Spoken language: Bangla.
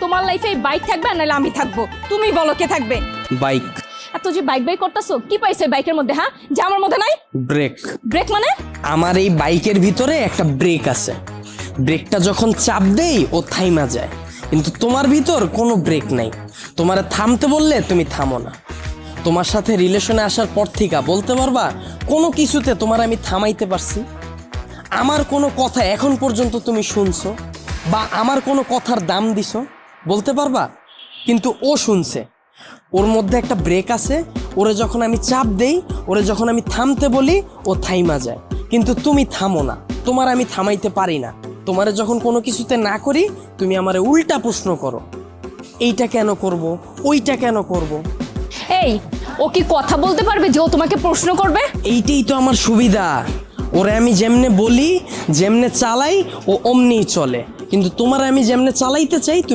তোমার লাইফে বাইক থাকবে নাহলে আমি থাকবো, তুমি বলো কে থাকবে? বাইক। এত যে বাইক বাইক করতেছো, কি পাইছো বাইকের মধ্যে? হ্যাঁ, যে আমার মধ্যে নাই? ব্রেক। ব্রেক মানে? আমার এই বাইকের ভিতরে একটা ব্রেক আছে, ব্রেকটা যখন চাপ দেই ও থাইমা যায়, কিন্তু তোমার ভিতর কোনো ব্রেক নাই। তোমারে থামতে বললে তুমি থামো না। তোমার সাথে রিলেশনে আসার পর থেকে বলতে পারবা কোনো কিছুতে তোমার আমি থামাইতে পারছি? আমার কোনো কথা এখন পর্যন্ত তুমি শুনছো বা আমার কোনো কথার দাম দিছো বলতে পারবা? কিন্তু ও শুনছে, ওর মধ্যে একটা ব্রেক আছে, ওরে যখন আমি চাপ দেই, ওরে যখন আমি থামতে বলি ও থাইমা যায়, কিন্তু তুমি থামো না। তোমার আমি থামাইতে পারি না। তোমারে যখন কোনো কিছুতে না করি তুমি আমারে উল্টা প্রশ্ন করো, এইটা কেন করব, ওইটা কেন করব। এই, ও কি কথা বলতে পারবে যে ও তোমাকে প্রশ্ন করবে? এইটাই তো আমার সুবিধা। ওরে আমি যেমনে বলি, যেমনে চালাই ও অমনিই চলে, কিন্তু তোমার আমি যেমনে চালাইতে চাই তুমি